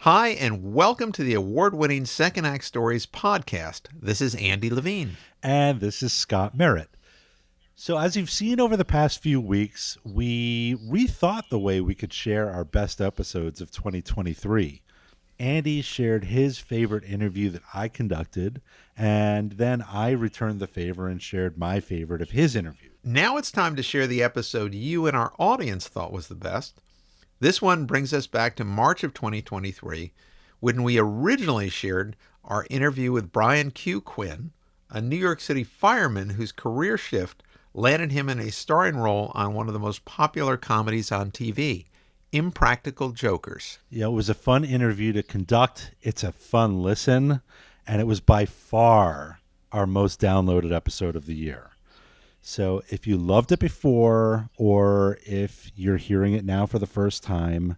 Hi, and welcome to the award-winning Second Act Stories podcast. This is Andy Levine. And this is Scott Merritt. So as you've seen over the past few weeks, we rethought the way we could share our best episodes of 2023. Andy shared his favorite interview that I conducted, and then I returned the favor and shared my favorite of his interview. Now it's time to share the episode you and our audience thought was the best. This one brings us back to March of 2023, when we originally shared our interview with Brian Q. Quinn, a New York City fireman whose career shift landed him in a starring role on one of the most popular comedies on TV, Impractical Jokers. Yeah, it was a fun interview to conduct. It's a fun listen, and it was by far our most downloaded episode of the year. So if you loved it before, or if you're hearing it now for the first time,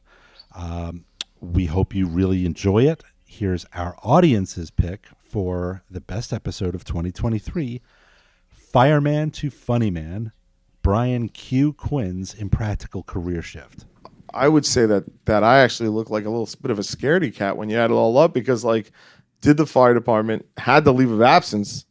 we hope you really enjoy it. Here's our audience's pick for the best episode of 2023, Fireman to Funny Man, Brian Q. Quinn's Impractical Career Shift. I would say that I actually looked like a little bit of a scaredy cat when you add it all up, because did the fire department, had the leave of absence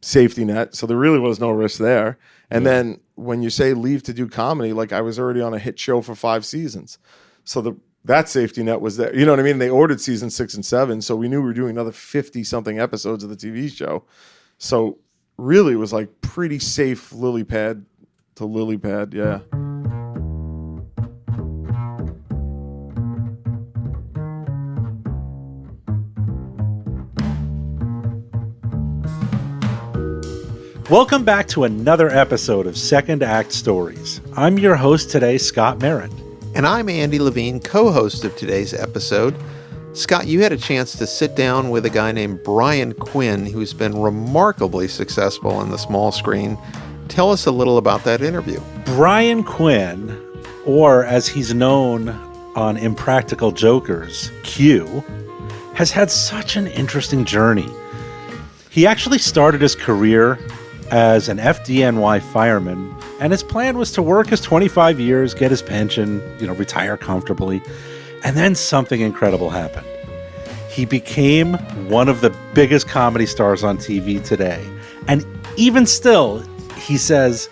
safety net, so there really was no risk there. And then when you say leave to do comedy, I was already on a hit show for 5 seasons, so that safety net was there. You know what I mean? They ordered season 6 and 7, so we knew we were doing another 50 something episodes of the TV show. So really, it was pretty safe lily pad to lily pad. Yeah. Welcome back to another episode of Second Act Stories. I'm your host today, Scott Merritt. And I'm Andy Levine, co-host of today's episode. Scott, you had a chance to sit down with a guy named Brian Quinn, who's been remarkably successful on the small screen. Tell us a little about that interview. Brian Quinn, or as he's known on Impractical Jokers, Q, has had such an interesting journey. He actually started his career as an FDNY fireman, and his plan was to work his 25 years, get his pension, retire comfortably. And then something incredible happened. He became one of the biggest comedy stars on TV today. And even still, he says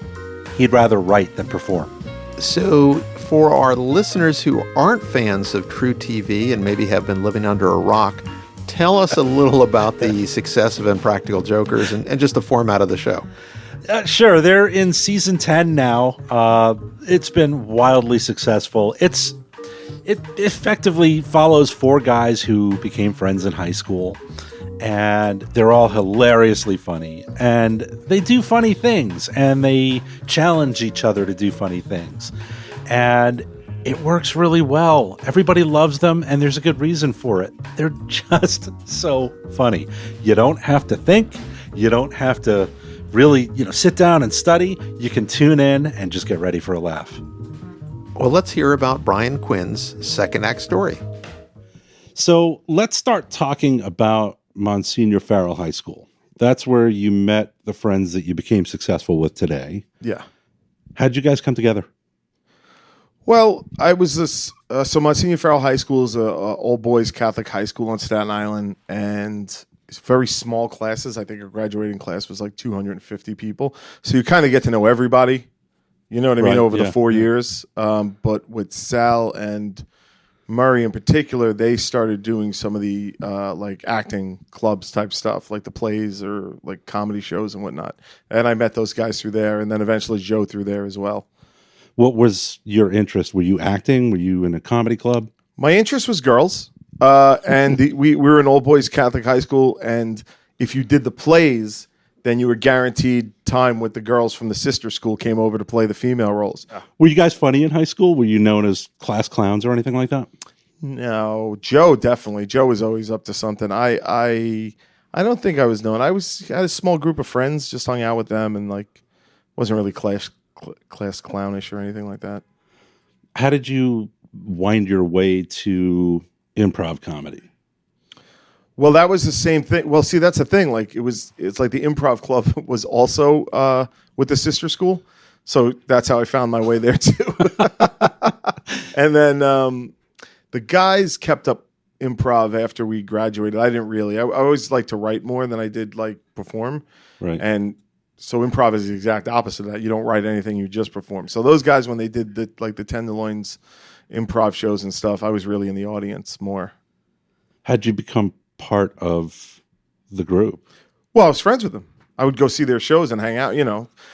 he'd rather write than perform. So for our listeners who aren't fans of truTV and maybe have been living under a rock, tell us a little about the success of Impractical Jokers and just the format of the show. Sure. They're in season 10 now. It's been wildly successful. It effectively follows 4 guys who became friends in high school, and they're all hilariously funny, and they do funny things, and they challenge each other to do funny things. And it works really well. Everybody loves them, and there's a good reason for it. They're just so funny. You don't have to think. You don't have to really, sit down and study. You can tune in and just get ready for a laugh. Well, let's hear about Brian Quinn's second act story. So let's start talking about Monsignor Farrell High School. That's where you met the friends that you became successful with today. Yeah. How'd you guys come together? Well, I was so Monsignor Farrell High School is a all boys Catholic high school on Staten Island, and it's very small classes. I think our graduating class was 250 people. So you kind of get to know everybody, you know what I mean, over the 4 years. But with Sal and Murray in particular, they started doing some of the acting clubs type stuff, like the plays or comedy shows and whatnot. And I met those guys through there, and then eventually Joe through there as well. What was your interest? Were you acting? Were you in a comedy club? My interest was girls, and we were an all-boys Catholic high school, and if you did the plays, then you were guaranteed time with the girls from the sister school came over to play the female roles. Were you guys funny in high school? Were you known as class clowns or anything like that? No, Joe definitely. Joe was always up to something. I don't think I was known. I had a small group of friends, just hung out with them, and wasn't really class clownish or anything like that. How did you wind your way to improv comedy? Well, that was the same thing. Well, see, that's the thing. It's like the improv club was also with the sister school. So that's how I found my way there too. And then the guys kept up improv after we graduated. I didn't really. I always like to write more than I did like perform. Right. And so improv is the exact opposite of that. You don't write anything, you just perform. So those guys, when they did the Tenderloins improv shows and stuff, I was really in the audience more. How'd you become part of the group? Well, I was friends with them. I would go see their shows and hang out,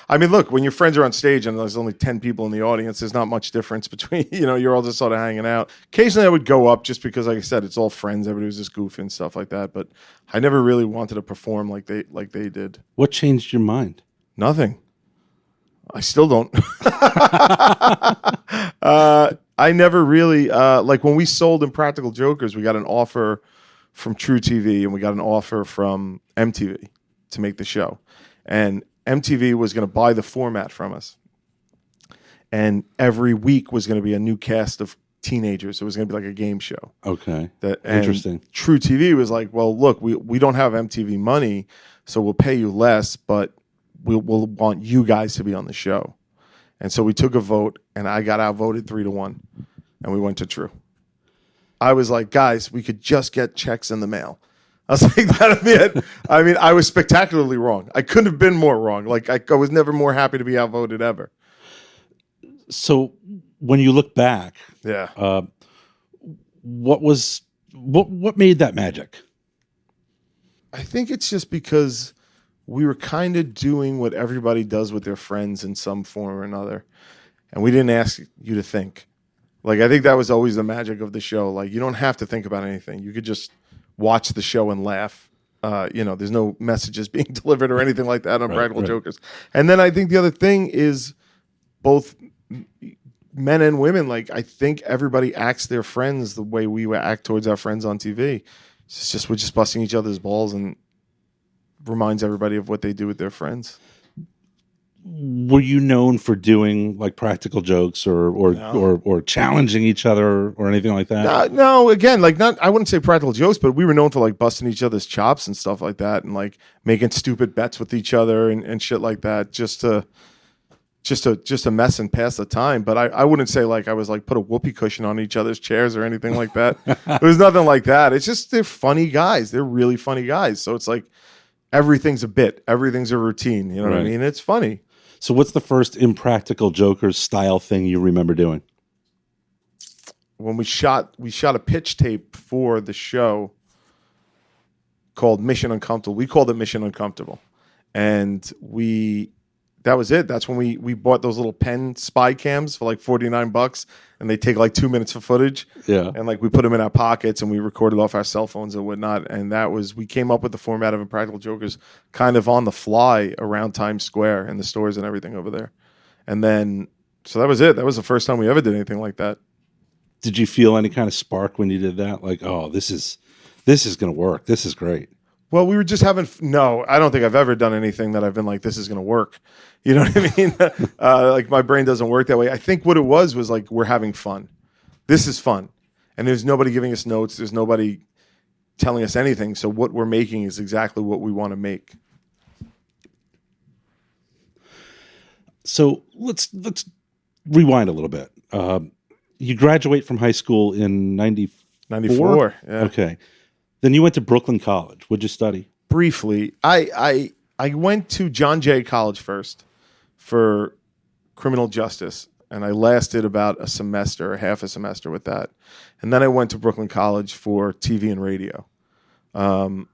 I mean, look, when your friends are on stage and there's only 10 people in the audience, there's not much difference between, you're all just sort of hanging out. Occasionally I would go up just because, like I said, it's all friends. Everybody was just goofing and stuff like that. But I never really wanted to perform like they did. What changed your mind? Nothing. I still don't. I never really, like when we sold Impractical Jokers, we got an offer from truTV and we got an offer from MTV to make the show. And MTV was going to buy the format from us. And every week was going to be a new cast of teenagers. It was going to be like a game show. Okay. Interesting. truTV was like, well, look, we don't have MTV money, so we'll pay you less, but we'll want you guys to be on the show. And so we took a vote, and I got outvoted 3-1, and we went to True. I was like, guys, we could just get checks in the mail. I was like, that'd be it. I mean, I was spectacularly wrong. I couldn't have been more wrong. Like, I was never more happy to be outvoted ever. So when you look back, Yeah. What made that magic? I think it's just because we were kind of doing what everybody does with their friends in some form or another. And we didn't ask you to think. Like, I think that was always the magic of the show. Like, you don't have to think about anything. You could just watch the show and laugh. There's no messages being delivered or anything like that on Practical Jokers. And then I think the other thing is both men and women, like, I think everybody acts their friends the way we act towards our friends on TV. It's just we're just busting each other's balls and reminds everybody of what they do with their friends. Were you known for doing like practical jokes or challenging each other or anything like that? No, again, like I wouldn't say practical jokes, but we were known for like busting each other's chops and stuff like that, and like making stupid bets with each other and shit like that, just to mess and pass the time. But I wouldn't say like I was like put a whoopee cushion on each other's chairs or anything like that. It was nothing like that. It's just they're funny guys. They're really funny guys. So it's like everything's a bit, everything's a routine. You know what I mean? It's funny. So what's the first Impractical Jokers style thing you remember doing? When we shot a pitch tape for the show called Mission Uncomfortable. We called it Mission Uncomfortable. And that was it. That's when we bought those little pen spy cams for like $49, and they take like 2 minutes for footage. Yeah. And like we put them in our pockets and we recorded off our cell phones and whatnot. And we came up with the format of Impractical Jokers kind of on the fly around Times Square and the stores and everything over there. And then, so that was it. That was the first time we ever did anything like that. Did you feel any kind of spark when you did that? Like, oh, this is going to work. This is great. Well, we were just no, I don't think I've ever done anything that I've been like, this is going to work. You know what I mean? Like my brain doesn't work that way. I think what it was like, we're having fun. This is fun. And there's nobody giving us notes. There's nobody telling us anything. So what we're making is exactly what we want to make. So let's rewind a little bit. You graduate from high school in 94? 94, yeah. Okay. Then you went to Brooklyn College. What'd you study? Briefly, I went to John Jay College first for criminal justice, and I lasted about a semester or half a semester with that. And then I went to Brooklyn College for TV and radio. And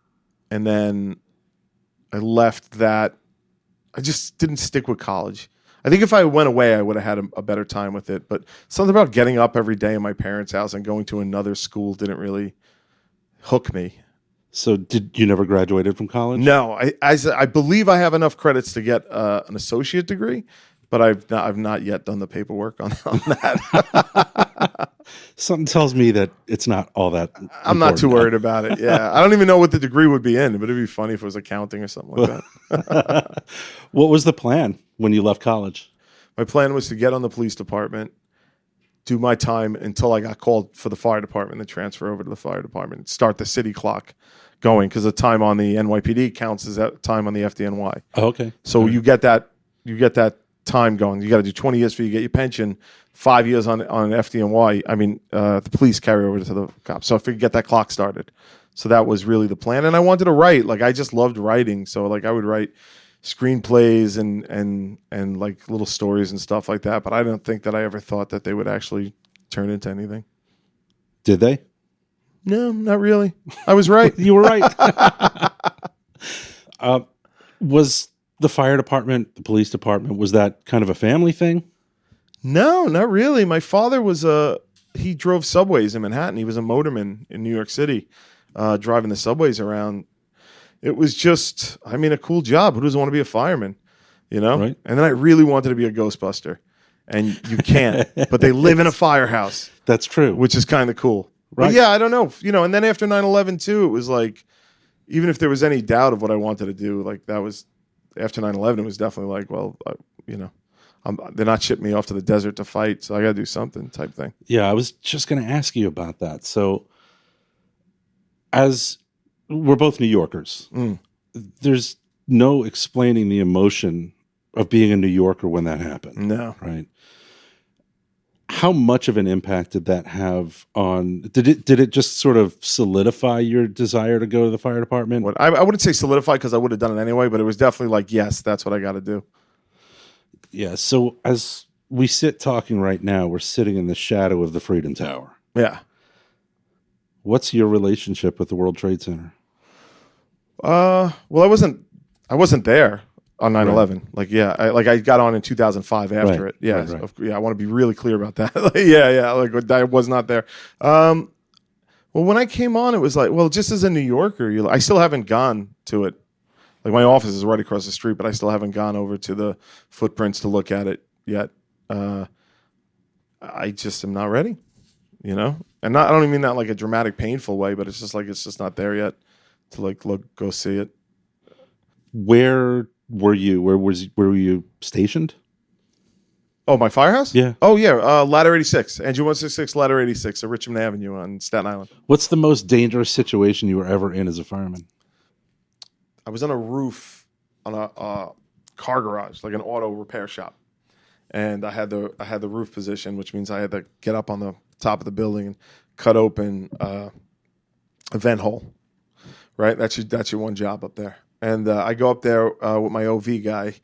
then I left that. I just didn't stick with college. I think if I went away, I would have had a better time with it. But something about getting up every day in my parents' house and going to another school didn't really hook me. So did you never graduated from college? No, I believe I have enough credits to get an associate degree, but I've not yet done the paperwork on that. Something tells me that it's not all that important. I'm not too worried about it. Yeah, I don't even know what the degree would be in, but it'd be funny if it was accounting or something like that. What was the plan when you left college? My plan was to get on the police department, do my time until I got called for the fire department, and transfer over to the fire department, start the city clock going, because the time on the NYPD counts as that time on the FDNY. Oh, okay. So you get that time going. You got to do 20 years for you to get your pension, 5 years on FDNY. I mean, the police carry over to the cops. So I figured get that clock started. So that was really the plan. And I wanted to write. Like, I just loved writing. So like I would write screenplays and like little stories and stuff like that. But I don't think that I ever thought that they would actually turn into anything. Did they? No, not really. I was right. You were right. Was the fire department, the police department, was that kind of a family thing? No, not really. My father was he drove subways in Manhattan. He was a motorman in New York City, driving the subways around. It was just, I mean, a cool job. Who doesn't want to be a fireman, you know? Right. And then I really wanted to be a Ghostbuster. And you can't. But they live in a firehouse. That's true. Which is kind of cool. Right. But yeah, I don't know. You know, and then after 9/11 too, it was like, even if there was any doubt of what I wanted to do, like that was, after 9/11, it was definitely like, well, you know, they're not shipping me off to the desert to fight, so I got to do something type thing. Yeah, I was just going to ask you about that. So, as we're both New Yorkers, there's no explaining the emotion of being a New Yorker when that happened. No. Right. How much of an impact did that have on? Did it just sort of solidify your desire to go to the fire department? I wouldn't say solidify because I would have done it anyway, but it was definitely like, yes, that's what I got to do. Yeah. So as we sit talking right now, we're sitting in the shadow of the Freedom Tower. Yeah. What's your relationship with the World Trade Center? Well, I wasn't there on 9/11. Right. Like, yeah, I got on in 2005 after it. Yeah. Right. Yeah. I want to be really clear about that. Yeah. Like, I was not there. Well, when I came on, it was like, well, just as a New Yorker, I still haven't gone to it. Like, my office is right across the street, but I still haven't gone over to the footprints to look at it yet. I just am not ready, you know? And I don't even mean that like a dramatic, painful way, but it's just like, it's just not there yet to like go see it. Where were you? Where were you stationed? Oh, my firehouse? Yeah. Oh, yeah. Ladder 86. Andrew 166, Ladder 86, at Richmond Avenue on Staten Island. What's the most dangerous situation you were ever in as a fireman? I was on a roof on a car garage, like an auto repair shop. And I had the roof position, which means I had to get up on the top of the building and cut open a vent hole. Right? That's your one job up there. And I go up there with my OV guy,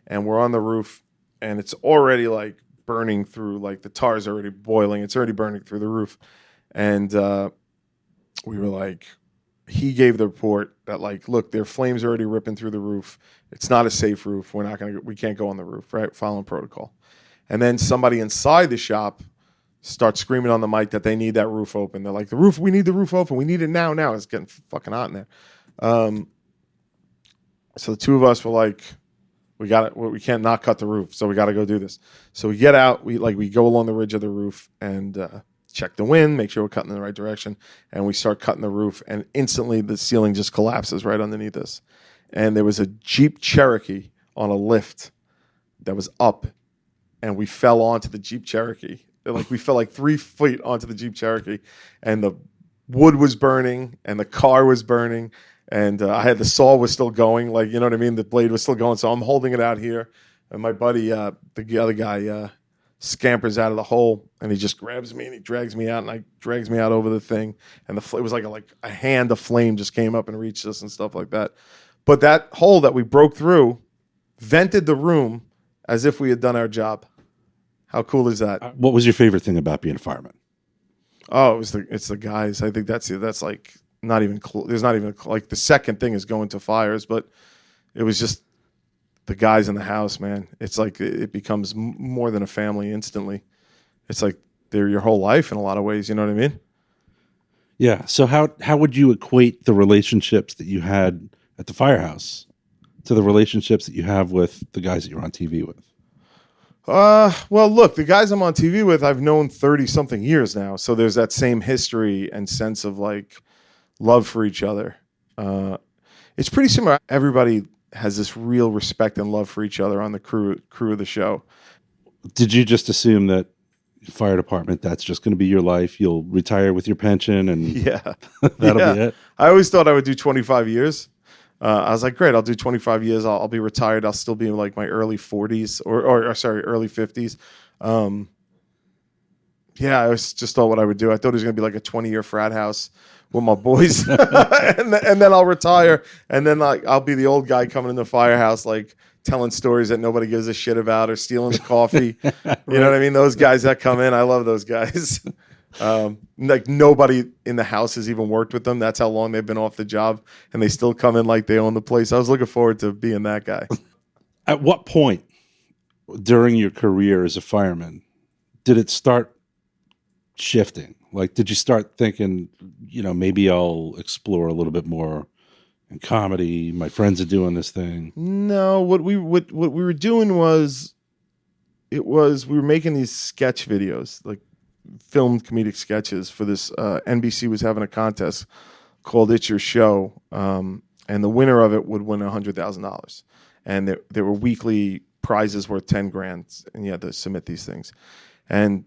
and we're on the roof, and it's already like burning through, like the tar's already boiling. It's already burning through the roof. And we were like, he gave the report that like, look, there are flames already ripping through the roof. It's not a safe roof. We can't go on the roof, right? Following protocol. And then somebody inside the shop starts screaming on the mic that they need that roof open. They're like, we need the roof open. We need it now. It's getting fucking hot in there. So the two of us were like, we can't not cut the roof. So we got to go do this. So we get out, we go along the ridge of the roof and check the wind, make sure we're cutting in the right direction. And we start cutting the roof, and instantly the ceiling just collapses right underneath us. And there was a Jeep Cherokee on a lift that was up, and we fell onto the Jeep Cherokee. Like, we fell like 3 feet onto the Jeep Cherokee, and the wood was burning and the car was burning. And I had the saw was still going, like, you know what I mean? The blade was still going. So I'm holding it out here. And my buddy, the other guy, scampers out of the hole, and he just grabs me and he drags me out, and I drags me out over the thing. And it was like a hand of flame just came up and reached us and stuff like that. But that hole that we broke through vented the room as if we had done our job. How cool is that? What was your favorite thing about being a fireman? Oh, it's the guys. I think that's like not even there's not even like the second thing is going to fires, but it was just the guys in the house, man. It's like it becomes more than a family instantly. It's like they're your whole life in a lot of ways. You know what I mean? Yeah. So how would you equate the relationships that you had at the firehouse to the relationships that you have with the guys that you're on TV with? Well, look, the guys I'm on TV with, I've known 30 something years now. So there's that same history and sense of like love for each other. It's pretty similar. Everybody has this real respect and love for each other on the crew of the show. Did you just assume that fire department, that's just going to be your life? You'll retire with your pension and yeah, that'll be it? I always thought I would do 25 years. I was like, great, I'll do 25 years. I'll be retired. I'll still be in like my early 40s or sorry, early 50s. Yeah, I just thought what I would do. I thought it was going to be like a 20-year frat house with my boys, and then I'll retire, and then like I'll be the old guy coming in the firehouse, like telling stories that nobody gives a shit about, or stealing the coffee. You know what I mean? Those guys that come in, I love those guys. Like nobody in the house has even worked with them. That's how long they've been off the job, and they still come in like they own the place. I was looking forward to being that guy. At what point during your career as a fireman did it start shifting? Like, did you start thinking, maybe I'll explore a little bit more in comedy? My friends are doing this thing. No, what we were doing was, we were making these sketch videos, like filmed comedic sketches for this. NBC was having a contest called "It's Your Show," and the winner of it would win $100,000, and there were weekly prizes worth $10,000, and you had to submit these things, and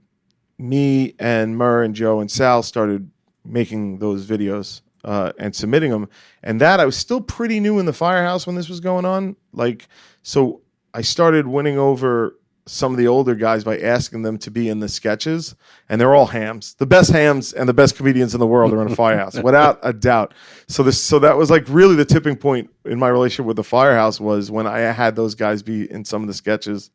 me and Murr and Joe and Sal started making those videos and submitting them. And that I was still pretty new in the firehouse when this was going on. Like, so I started winning over some of the older guys by asking them to be in the sketches. And they're all hams. The best hams and the best comedians in the world are in a firehouse, without a doubt. So that was like really the tipping point in my relationship with the firehouse, was when I had those guys be in some of the sketches.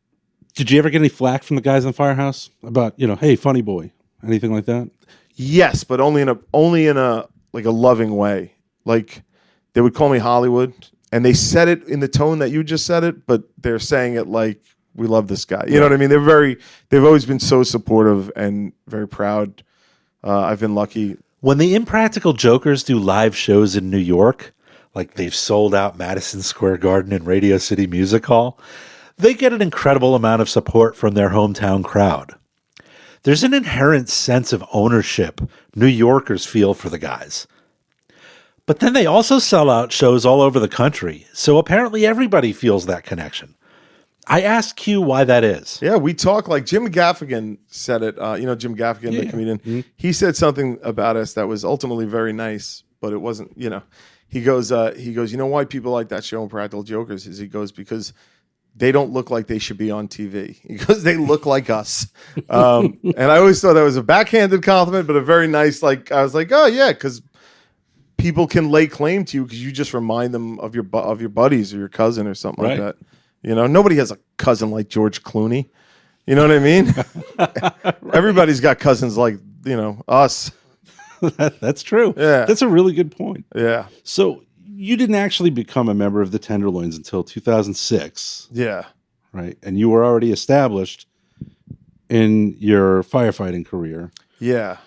Did you ever get any flack from the guys in the firehouse about, hey, funny boy, anything like that? Yes, but only in a like a loving way. Like, they would call me Hollywood, and they said it in the tone that you just said it, but they're saying it like, we love this guy. You know what I mean? They've always been so supportive and very proud. I've been lucky. When the Impractical Jokers do live shows in New York, like they've sold out Madison Square Garden and Radio City Music Hall, they get an incredible amount of support from their hometown crowd. There's an inherent sense of ownership New Yorkers feel for the guys. But then they also sell out shows all over the country, so apparently everybody feels that connection. I asked Q why that is. Yeah, we talk, like Jim Gaffigan said it. Jim Gaffigan, the comedian, he said something about us that was ultimately very nice, but it wasn't, he goes, why people like that show, Impractical Jokers, is, he goes, because they don't look like they should be on TV. He goes, they look like us. And I always thought that was a backhanded compliment, but a very nice, I was like, oh yeah, because people can lay claim to you because you just remind them of your buddies or your cousin or something like that. Nobody has a cousin like George Clooney. You know what I mean? Everybody's got cousins like, us. That's true. Yeah. That's a really good point. Yeah. So you didn't actually become a member of the Tenderloins until 2006. Yeah. Right. And you were already established in your firefighting career. Yeah.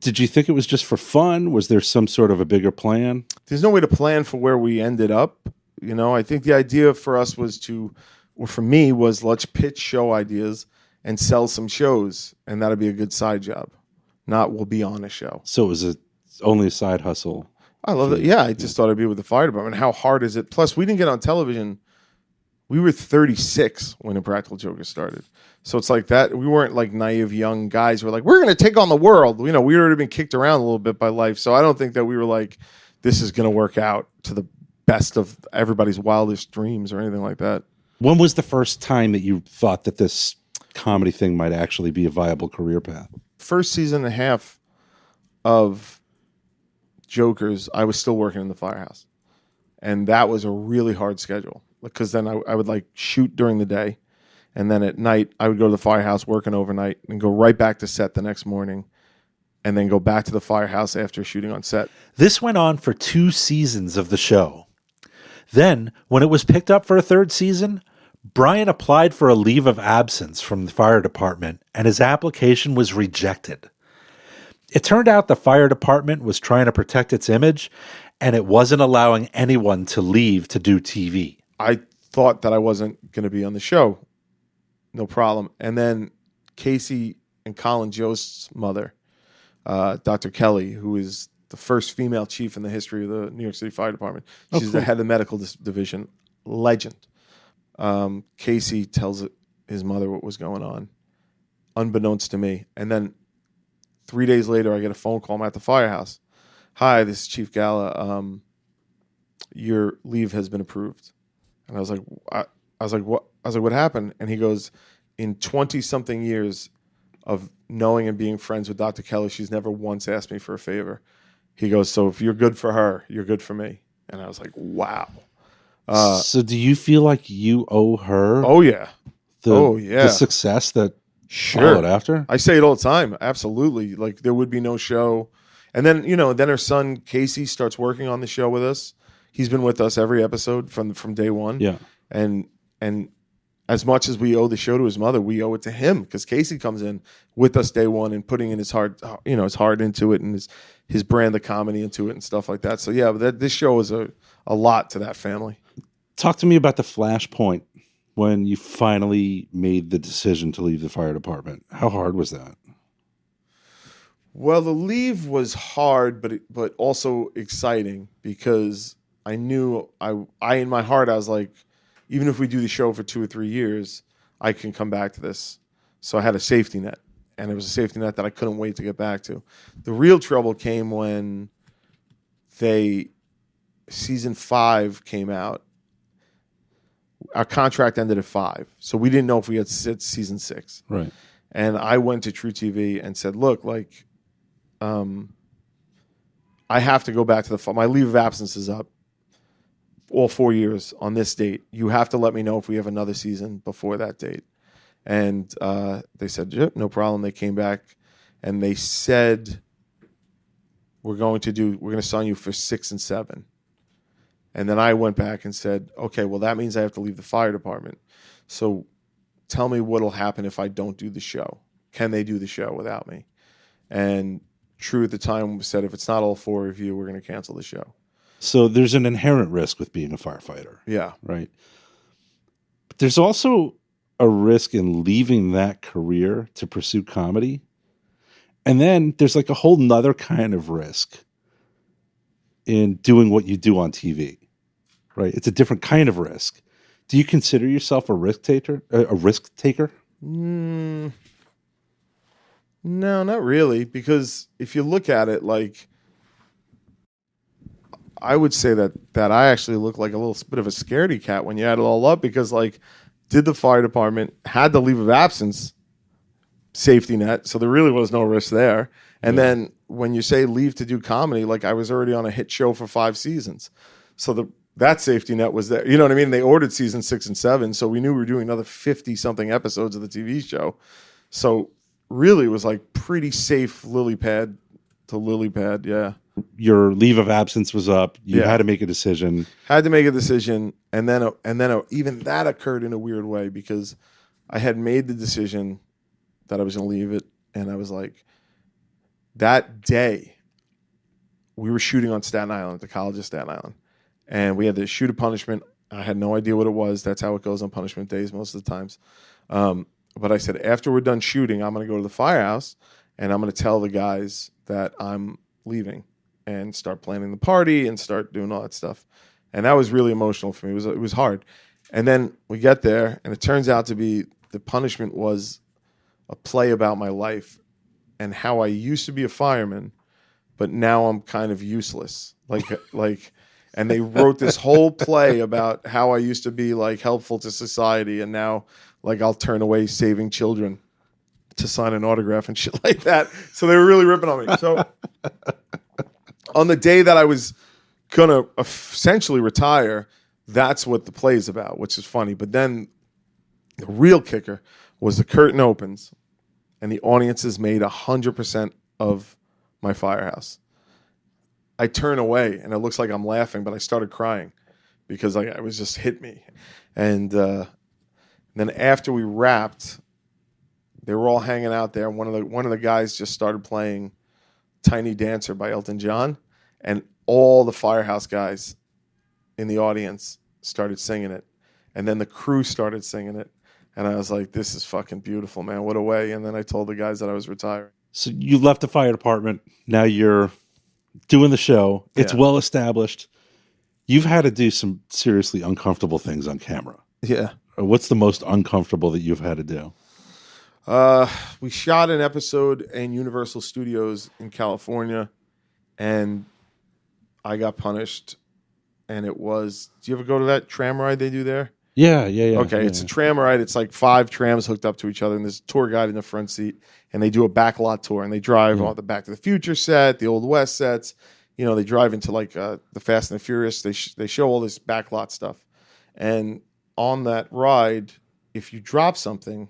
Did you think it was just for fun? Was there some sort of a bigger plan? There's no way to plan for where we ended up. I think the idea for us for me was, let's pitch show ideas and sell some shows, and that'd be a good side job. Not we'll be on a show. So it was only a side hustle. I love it. Yeah, I just thought I'd be with the fire department. How hard is it? Plus, we didn't get on television. We were 36 when Impractical Jokers started. So it's like that. We weren't like naive young guys. We're like, we're going to take on the world. We'd already been kicked around a little bit by life. So I don't think that we were like, this is going to work out to the best of everybody's wildest dreams or anything like that. When was the first time that you thought that this comedy thing might actually be a viable career path? First season and a half of Jokers, I was still working in the firehouse. And that was a really hard schedule, because then I would shoot during the day. And then at night, I would go to the firehouse working overnight and go right back to set the next morning, and then go back to the firehouse after shooting on set. This went on for 2 seasons of the show. Then, when it was picked up for a 3rd season, Brian applied for a leave of absence from the fire department, and his application was rejected. It turned out the fire department was trying to protect its image, and it wasn't allowing anyone to leave to do TV. I thought that I wasn't going to be on the show. No problem. And then Casey and Colin Jost's mother, Dr. Kelly, who is the first female chief in the history of the New York City Fire Department. She's the head of the medical division. Legend. Casey tells his mother what was going on, unbeknownst to me. And then 3 days later, I get a phone call. I'm at the firehouse. Hi, this is Chief Gala. your leave has been approved. And I was like, what? I was like, what happened? And he goes, in 20 something years of knowing and being friends with Dr. Kelly, she's never once asked me for a favor. He goes, so if you're good for her, you're good for me. And I was like, wow. So do you feel like you owe her? Oh yeah. The success that followed after? I say it all the time. Absolutely. Like there would be no show. And then, then her son, Casey, starts working on the show with us. He's been with us every episode from day one. Yeah. And as much as we owe the show to his mother, we owe it to him because Casey comes in with us day one and putting in his heart, his heart into it and his brand of comedy into it and stuff like that. So yeah, this show is a lot to that family. Talk to me about the flashpoint when you finally made the decision to leave the fire department. How hard was that? Well, the leave was hard, but also exciting because I knew I in my heart I was like, even if we do the show for 2 or 3 years, I can come back to this. So I had a safety net, and it was a safety net that I couldn't wait to get back to. The real trouble came when season 5 came out. Our contract ended at 5, so we didn't know if we had season 6. Right. And I went to truTV and said, look, like, I have to go back to my leave of absence is up. All 4 years on this date. You have to let me know if we have another season before that date. And they said, yep, no problem. They came back and they said, we're going to sign you for 6 and 7. And then I went back and said, okay, well, that means I have to leave the fire department. So tell me what'll happen if I don't do the show. Can they do the show without me? And True at the time said, if it's not all 4 of you, we're going to cancel the show. So there's an inherent risk with being a firefighter. Yeah. Right. But there's also a risk in leaving that career to pursue comedy. And then there's like a whole nother kind of risk in doing what you do on TV. Right. It's a different kind of risk. Do you consider yourself a risk taker? No, not really. Because if you look at it, like, I would say that I actually look like a little bit of a scaredy cat when you add it all up because, like, did the fire department, had the leave of absence safety net, so there really was no risk there. And then when you say leave to do comedy, like, I was already on a hit show for 5 seasons. So that safety net was there. You know what I mean? They ordered season 6 and 7, so we knew we were doing another 50-something episodes of the TV show. So really it was like pretty safe lily pad to lily pad, yeah. Your leave of absence was up. You had to make a decision. Had to make a decision, and then even that occurred in a weird way because I had made the decision that I was going to leave it, and I was like, that day we were shooting on Staten Island, at the College of Staten Island, and we had to shoot a punishment. I had no idea what it was. That's how it goes on punishment days most of the times. But I said, after we're done shooting, I'm going to go to the firehouse, and I'm going to tell the guys that I'm leaving. And start planning the party and start doing all that stuff. And that was really emotional for me. It was hard. And then we get there, and it turns out to be the punishment was a play about my life and how I used to be a fireman, but now I'm kind of useless. And they wrote this whole play about how I used to be like helpful to society, and now like I'll turn away saving children to sign an autograph and shit like that. So they were really ripping on me. So on the day that I was going to essentially retire, that's what the play is about, which is funny. But then the real kicker was the curtain opens and the audiences made 100% of my firehouse. I turn away and it looks like I'm laughing, but I started crying because I was just hit me. And then after we wrapped, they were all hanging out there. One of the guys just started playing Tiny Dancer by Elton John, and all the firehouse guys in the audience started singing it. And then the crew started singing it. And I was like, this is fucking beautiful, man. What a way. And then I told the guys that I was retiring. So you left the fire department. Now you're doing the show. It's well established. You've had to do some seriously uncomfortable things on camera. Yeah. What's the most uncomfortable that you've had to do? We shot an episode in Universal Studios in California, and I got punished and it was. Do you ever go to that tram ride they do there? Yeah. Okay, it's a tram ride. It's like 5 trams hooked up to each other, and there's a tour guide in the front seat, and they do a backlot tour, and they drive all the Back to the Future set, the Old West sets. You know, they drive into like the Fast and the Furious. They show all this backlot stuff, and on that ride, if you drop something,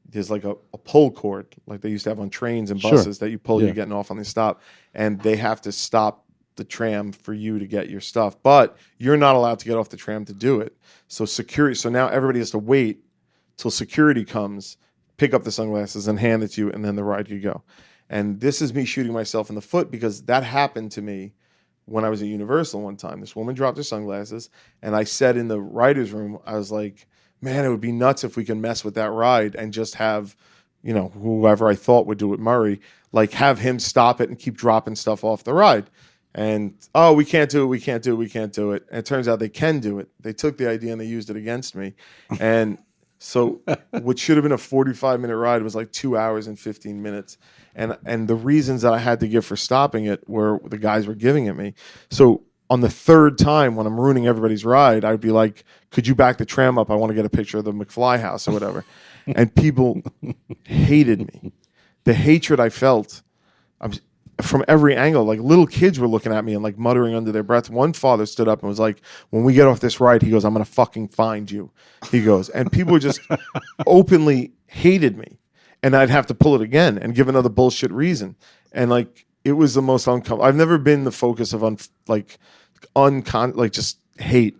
there's like a pull cord, like they used to have on trains and buses that you pull, you're getting off on the stop, and they have to stop the tram for you to get your stuff, but you're not allowed to get off the tram to do it. So now everybody has to wait till security comes, pick up the sunglasses and hand it to you, and then the ride could go. And this is me shooting myself in the foot because that happened to me when I was at Universal one time. This woman dropped her sunglasses, and I said in the writer's room, I was like, man, it would be nuts if we can mess with that ride and just have, you know, whoever I thought would do it, Murray, like have him stop it and keep dropping stuff off the ride. And, we can't do it. And it turns out they can do it. They took the idea and they used it against me. And so what should have been a 45-minute ride was like 2 hours and 15 minutes. And the reasons that I had to give for stopping it were the guys were giving it me. So on the third time when I'm ruining everybody's ride, I'd be like, could you back the tram up? I want to get a picture of the McFly house or whatever. And people hated me. The hatred I felt from every angle, like little kids were looking at me and like muttering under their breath. One father stood up and was like, when we get off this ride, he goes, I'm going to fucking find you. He goes, and people just openly hated me. And I'd have to pull it again and give another bullshit reason. And like, it was the most uncomfortable. I've never been the focus of just hate.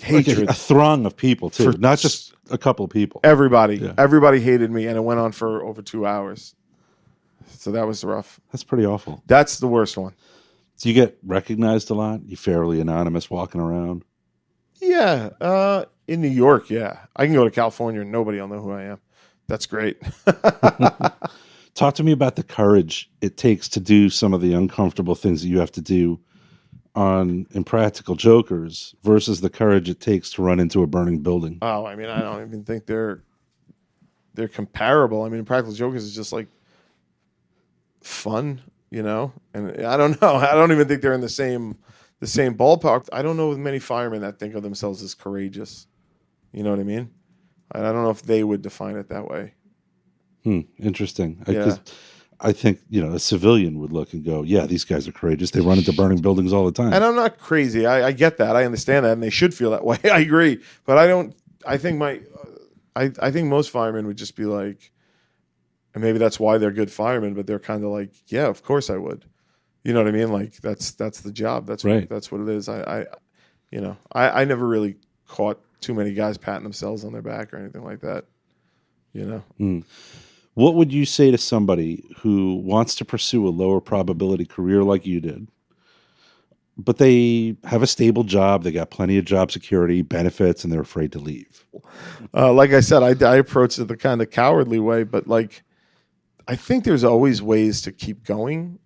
Hatred. Like a throng of people too, not just a couple of people. Everybody hated me, and it went on for over 2 hours. So that was rough. That's pretty awful. That's the worst one. Do you get recognized a lot? You fairly anonymous walking around? Yeah. In New York, yeah. I can go to California and nobody will know who I am. That's great. Talk to me about the courage it takes to do some of the uncomfortable things that you have to do on Impractical Jokers versus the courage it takes to run into a burning building. Oh, I mean, I don't even think they're comparable. I mean, Impractical Jokers is just like fun, you know? And I don't know. I don't even think they're in the same ballpark. I don't know many firemen that think of themselves as courageous. You know what I mean? I don't know if they would define it that way. Interesting. Yeah. I think, you know, a civilian would look and go, yeah, these guys are courageous. They run into burning buildings all the time. And I'm not crazy. I get that. I understand that. And they should feel that way. I agree. But I think most firemen would just be like, and maybe that's why they're good firemen, but they're kind of like, yeah, of course I would. You know what I mean? Like that's the job. That's right. That's what it is. I never really caught too many guys patting themselves on their back or anything like that. You know? What would you say to somebody who wants to pursue a lower probability career like you did, but they have a stable job, they got plenty of job security, benefits, and they're afraid to leave? Like I said, I approach it the kind of cowardly way, but like, I think there's always ways to keep going.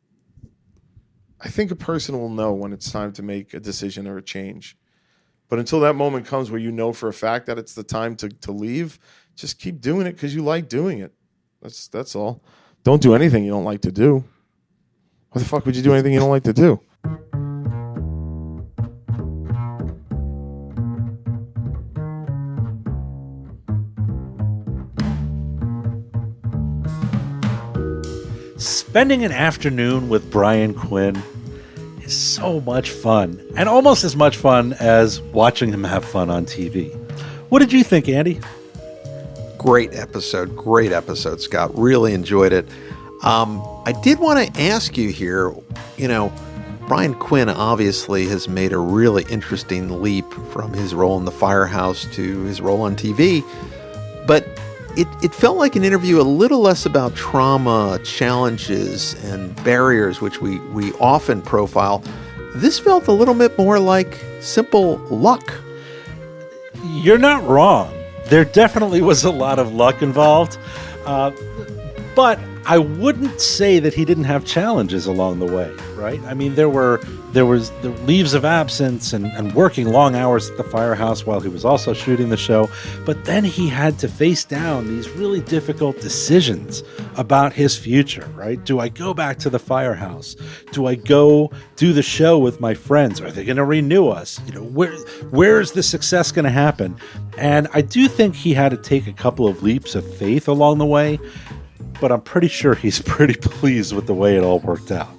I think a person will know when it's time to make a decision or a change. But until that moment comes where you know for a fact that it's the time to leave, just keep doing it because you like doing it. That's all. Don't do anything you don't like to do. Why the fuck would you do anything you don't like to do? Spending an afternoon with Brian Quinn is so much fun, and almost as much fun as watching him have fun on TV. What did you think, Andy? Great episode, Scott. Really enjoyed it. I did want to ask you here, you know, Brian Quinn obviously has made a really interesting leap from his role in the Firehouse to his role on TV, but it felt like an interview a little less about trauma, challenges, and barriers, which we often profile. This felt a little bit more like simple luck. You're not wrong. There definitely was a lot of luck involved, but I wouldn't say that he didn't have challenges along the way, right? I mean, there was the leaves of absence and working long hours at the firehouse while he was also shooting the show. But then he had to face down these really difficult decisions about his future, right? Do I go back to the firehouse? Do I go do the show with my friends? Are they going to renew us? Where is the success going to happen? And I do think he had to take a couple of leaps of faith along the way, but I'm pretty sure he's pretty pleased with the way it all worked out.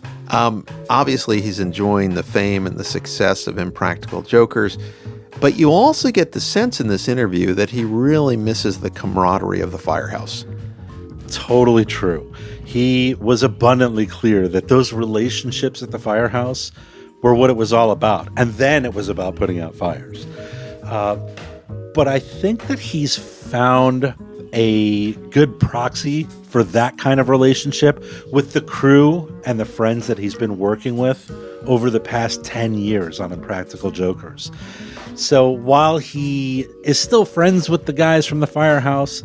Obviously, he's enjoying the fame and the success of Impractical Jokers, but you also get the sense in this interview that he really misses the camaraderie of the firehouse. Totally true. He was abundantly clear that those relationships at the firehouse were what it was all about, and then it was about putting out fires. But I think that he's found a good proxy for that kind of relationship with the crew and the friends that he's been working with over the past 10 years on Impractical Jokers. So while he is still friends with the guys from the firehouse,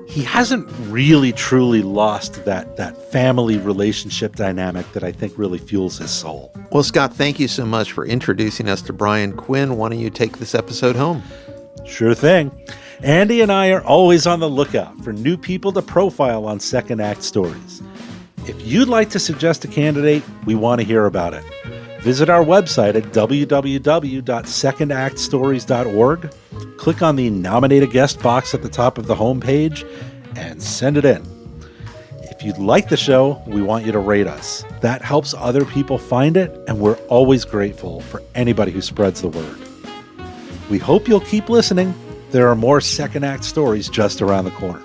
he hasn't really truly lost that family relationship dynamic that I think really fuels his soul. Well, Scott, thank you so much for introducing us to Brian Quinn. Why don't you take this episode home? Sure thing. Andy and I are always on the lookout for new people to profile on Second Act Stories. If you'd like to suggest a candidate, we want to hear about it. Visit our website at www.secondactstories.org, click on the Nominate a Guest box at the top of the homepage, and send it in. If you'd like the show, we want you to rate us. That helps other people find it, and we're always grateful for anybody who spreads the word. We hope you'll keep listening. There are more Second Act Stories just around the corner.